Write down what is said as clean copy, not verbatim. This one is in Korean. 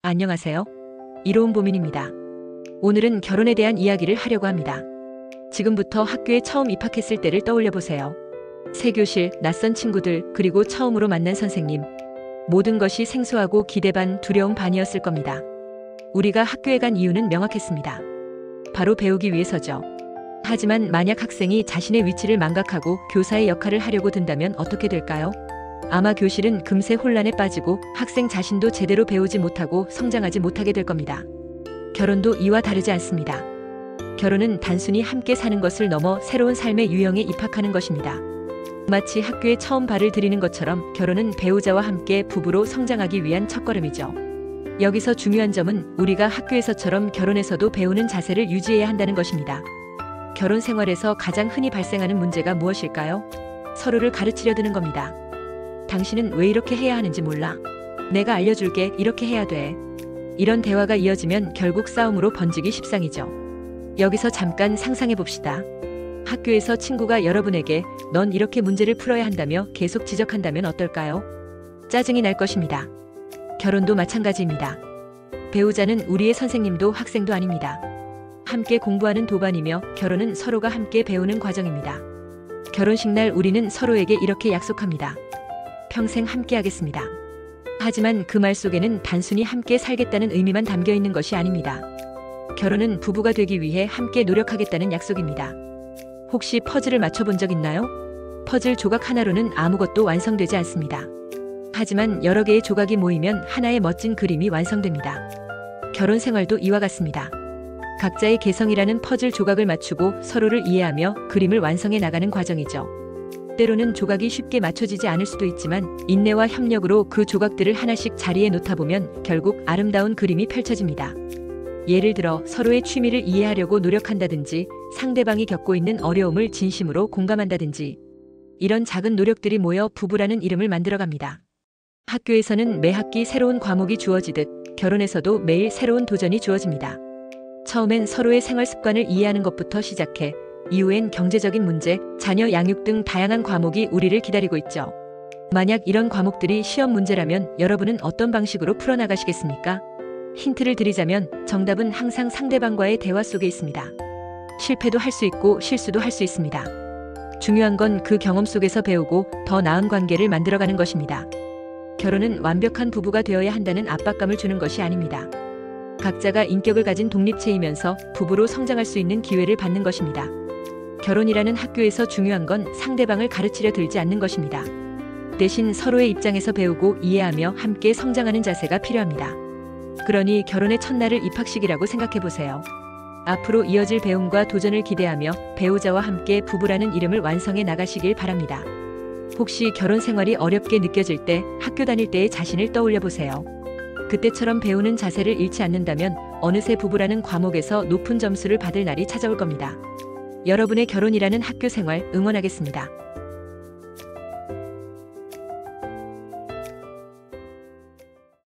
안녕하세요. 이로운 보민입니다. 오늘은 결혼에 대한 이야기를 하려고 합니다. 지금부터 학교에 처음 입학했을 때를 떠올려 보세요. 새 교실, 낯선 친구들, 그리고 처음으로 만난 선생님. 모든 것이 생소하고 기대 반, 두려움 반이었을 겁니다. 우리가 학교에 간 이유는 명확했습니다. 바로 배우기 위해서죠. 하지만 만약 학생이 자신의 위치를 망각하고 교사의 역할을 하려고 든다면 어떻게 될까요? 아마 교실은 금세 혼란에 빠지고 학생 자신도 제대로 배우지 못하고 성장하지 못하게 될 겁니다. 결혼도 이와 다르지 않습니다. 결혼은 단순히 함께 사는 것을 넘어 새로운 삶의 유형에 입학하는 것입니다. 마치 학교에 처음 발을 들이는 것처럼 결혼은 배우자와 함께 부부로 성장하기 위한 첫걸음이죠. 여기서 중요한 점은 우리가 학교에서처럼 결혼에서도 배우는 자세를 유지해야 한다는 것입니다. 결혼 생활에서 가장 흔히 발생하는 문제가 무엇일까요? 서로를 가르치려 드는 겁니다. 당신은 왜 이렇게 해야 하는지 몰라. 내가 알려줄게. 이렇게 해야 돼. 이런 대화가 이어지면 결국 싸움으로 번지기 십상이죠. 여기서 잠깐 상상해 봅시다. 학교에서 친구가 여러분에게 넌 이렇게 문제를 풀어야 한다며 계속 지적한다면 어떨까요? 짜증이 날 것입니다. 결혼도 마찬가지입니다. 배우자는 우리의 선생님도 학생도 아닙니다. 함께 공부하는 도반이며 결혼은 서로가 함께 배우는 과정입니다. 결혼식 날 우리는 서로에게 이렇게 약속합니다. 평생 함께 하겠습니다. 하지만 그 말 속에는 단순히 함께 살겠다는 의미만 담겨 있는 것이 아닙니다. 결혼은 부부가 되기 위해 함께 노력하겠다는 약속입니다. 혹시 퍼즐을 맞춰본 적 있나요? 퍼즐 조각 하나로는 아무것도 완성되지 않습니다. 하지만 여러 개의 조각이 모이면 하나의 멋진 그림이 완성됩니다. 결혼 생활도 이와 같습니다. 각자의 개성이라는 퍼즐 조각을 맞추고 서로를 이해하며 그림을 완성해 나가는 과정이죠. 때로는 조각이 쉽게 맞춰지지 않을 수도 있지만 인내와 협력으로 그 조각들을 하나씩 자리에 놓다 보면 결국 아름다운 그림이 펼쳐집니다. 예를 들어 서로의 취미를 이해하려고 노력한다든지 상대방이 겪고 있는 어려움을 진심으로 공감한다든지 이런 작은 노력들이 모여 부부라는 이름을 만들어갑니다. 학교에서는 매 학기 새로운 과목이 주어지듯 결혼에서도 매일 새로운 도전이 주어집니다. 처음엔 서로의 생활 습관을 이해하는 것부터 시작해 이후엔 경제적인 문제, 자녀 양육 등 다양한 과목이 우리를 기다리고 있죠. 만약 이런 과목들이 시험 문제라면 여러분은 어떤 방식으로 풀어나가시겠습니까? 힌트를 드리자면 정답은 항상 상대방과의 대화 속에 있습니다. 실패도 할 수 있고 실수도 할 수 있습니다. 중요한 건 그 경험 속에서 배우고 더 나은 관계를 만들어가는 것입니다. 결혼은 완벽한 부부가 되어야 한다는 압박감을 주는 것이 아닙니다. 각자가 인격을 가진 독립체이면서 부부로 성장할 수 있는 기회를 받는 것입니다. 결혼이라는 학교에서 중요한 건 상대방을 가르치려 들지 않는 것입니다. 대신 서로의 입장에서 배우고 이해하며 함께 성장하는 자세가 필요합니다. 그러니 결혼의 첫날을 입학식이라고 생각해 보세요. 앞으로 이어질 배움과 도전을 기대하며 배우자와 함께 부부라는 이름을 완성해 나가시길 바랍니다. 혹시 결혼 생활이 어렵게 느껴질 때 학교 다닐 때의 자신을 떠올려 보세요. 그때처럼 배우는 자세를 잃지 않는다면 어느새 부부라는 과목에서 높은 점수를 받을 날이 찾아올 겁니다. 여러분의 결혼이라는 학교 생활 응원하겠습니다.